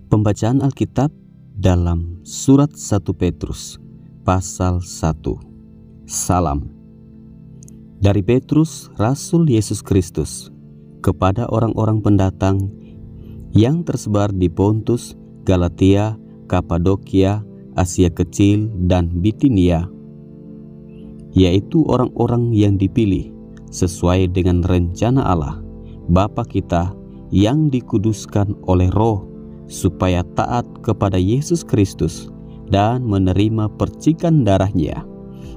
Pembacaan Alkitab dalam surat 1 Petrus pasal 1. Salam dari Petrus, Rasul Yesus Kristus, kepada orang-orang pendatang yang tersebar di Pontus, Galatia, Kapadokia, Asia Kecil, dan Bitinia, yaitu orang-orang yang dipilih sesuai dengan rencana Allah Bapa kita yang dikuduskan oleh Roh, supaya taat kepada Yesus Kristus dan menerima percikan darahnya.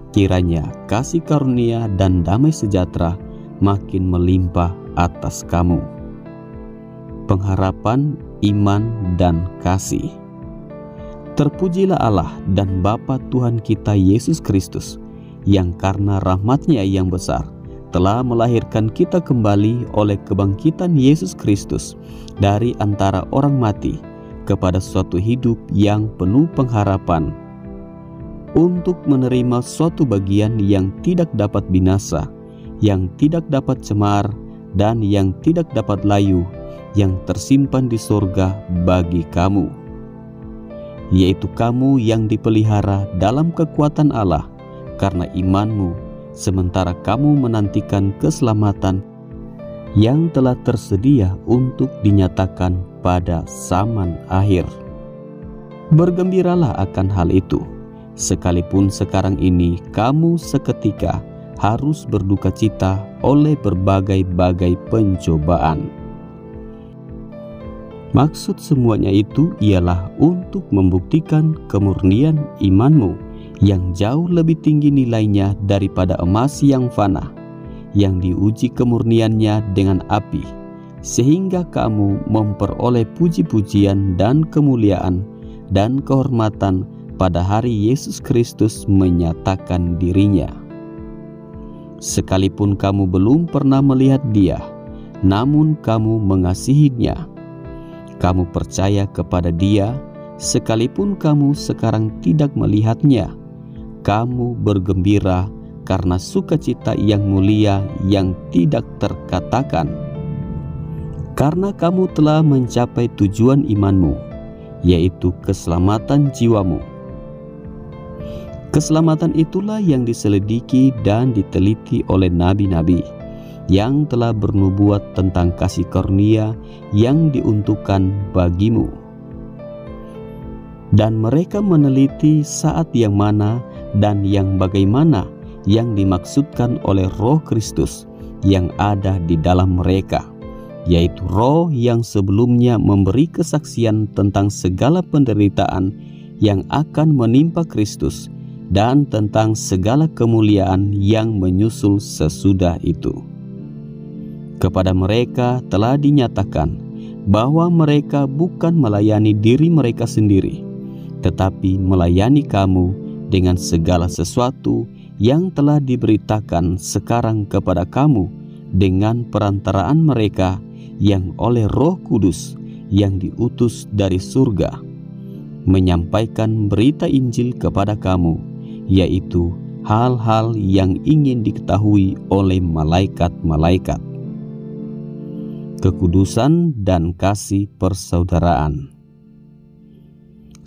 Kiranya kasih karunia dan damai sejahtera makin melimpah atas kamu. Pengharapan, iman, dan kasih. Terpujilah Allah dan Bapa Tuhan kita Yesus Kristus, yang karena rahmat-Nya yang besar telah melahirkan kita kembali oleh kebangkitan Yesus Kristus dari antara orang mati kepada suatu hidup yang penuh pengharapan, untuk menerima suatu bagian yang tidak dapat binasa, yang tidak dapat cemar, dan yang tidak dapat layu, yang tersimpan di surga bagi kamu, yaitu kamu yang dipelihara dalam kekuatan Allah karena imanmu, sementara kamu menantikan keselamatan yang telah tersedia untuk dinyatakan pada zaman akhir. Bergembiralah akan hal itu, sekalipun sekarang ini kamu seketika harus berduka cita oleh berbagai-bagai pencobaan. Maksud semuanya itu ialah untuk membuktikan kemurnian imanmu yang jauh lebih tinggi nilainya daripada emas yang fana, yang diuji kemurniannya dengan api, sehingga kamu memperoleh puji-pujian dan kemuliaan dan kehormatan pada hari Yesus Kristus menyatakan dirinya. Sekalipun kamu belum pernah melihat Dia, namun kamu mengasihinya. Kamu percaya kepada Dia, sekalipun kamu sekarang tidak melihatnya. Kamu bergembira karena sukacita yang mulia yang tidak terkatakan, karena kamu telah mencapai tujuan imanmu, yaitu keselamatan jiwamu. Keselamatan itulah yang diselidiki dan diteliti oleh nabi-nabi yang telah bernubuat tentang kasih karunia yang diuntukkan bagimu. Dan mereka meneliti saat yang mana dan yang bagaimana yang dimaksudkan oleh Roh Kristus yang ada di dalam mereka, yaitu Roh yang sebelumnya memberi kesaksian tentang segala penderitaan yang akan menimpa Kristus dan tentang segala kemuliaan yang menyusul sesudah itu. Kepada mereka telah dinyatakan bahwa mereka bukan melayani diri mereka sendiri, tetapi melayani kamu dengan segala sesuatu yang telah diberitakan sekarang kepada kamu dengan perantaraan mereka yang oleh Roh Kudus yang diutus dari surga, menyampaikan berita Injil kepada kamu, yaitu hal-hal yang ingin diketahui oleh malaikat-malaikat. Kekudusan dan kasih persaudaraan.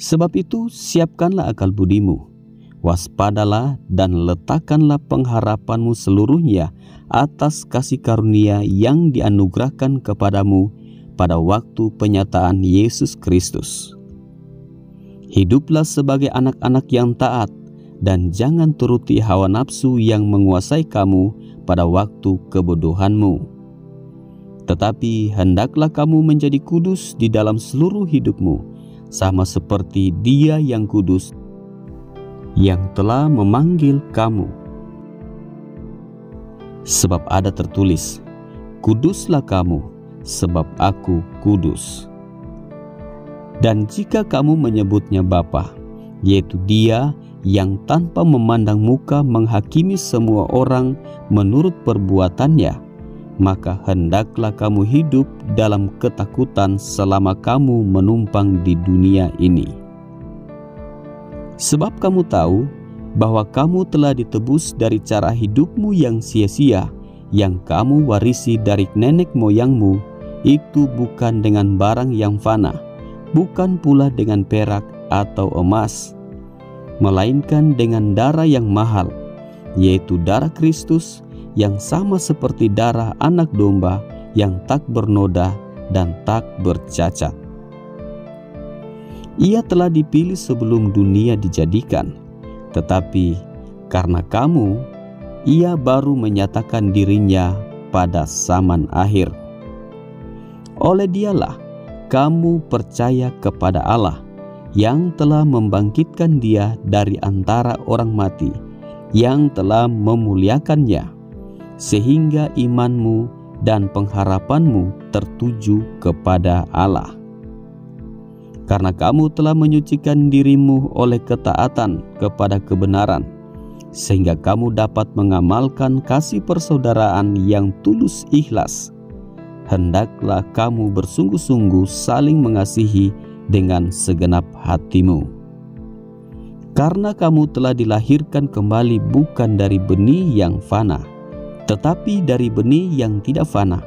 Sebab itu siapkanlah akal budimu, waspadalah dan letakkanlah pengharapanmu seluruhnya atas kasih karunia yang dianugerahkan kepadamu pada waktu penyataan Yesus Kristus. Hiduplah sebagai anak-anak yang taat, dan jangan turuti hawa nafsu yang menguasai kamu pada waktu kebodohanmu. Tetapi hendaklah kamu menjadi kudus di dalam seluruh hidupmu, sama seperti Dia yang kudus, yang telah memanggil kamu. Sebab ada tertulis, "Kuduslah kamu, sebab Aku kudus." Dan jika kamu menyebutnya Bapa, yaitu Dia yang tanpa memandang muka menghakimi semua orang menurut perbuatannya, maka hendaklah kamu hidup dalam ketakutan selama kamu menumpang di dunia ini. Sebab kamu tahu bahwa kamu telah ditebus dari cara hidupmu yang sia-sia, yang kamu warisi dari nenek moyangmu, itu bukan dengan barang yang fana, bukan pula dengan perak atau emas, melainkan dengan darah yang mahal, yaitu darah Kristus, yang sama seperti darah anak domba yang tak bernoda dan tak bercacat. Ia telah dipilih sebelum dunia dijadikan, tetapi karena kamu, ia baru menyatakan dirinya pada zaman akhir. Oleh dialah kamu percaya kepada Allah yang telah membangkitkan dia dari antara orang mati, yang telah memuliakannya, sehingga imanmu dan pengharapanmu tertuju kepada Allah. Karena kamu telah menyucikan dirimu oleh ketaatan kepada kebenaran, sehingga kamu dapat mengamalkan kasih persaudaraan yang tulus ikhlas. Hendaklah kamu bersungguh-sungguh saling mengasihi dengan segenap hatimu. Karena kamu telah dilahirkan kembali bukan dari benih yang fana, tetapi dari benih yang tidak fana,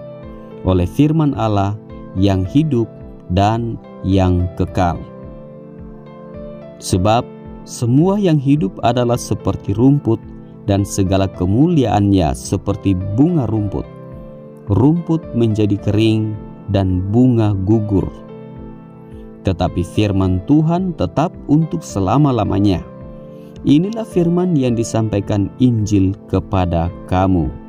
oleh firman Allah yang hidup dan yang kekal. Sebab semua yang hidup adalah seperti rumput, dan segala kemuliaannya seperti bunga rumput. Rumput menjadi kering dan bunga gugur, tetapi firman Tuhan tetap untuk selama-lamanya. Inilah firman yang disampaikan Injil kepada kamu.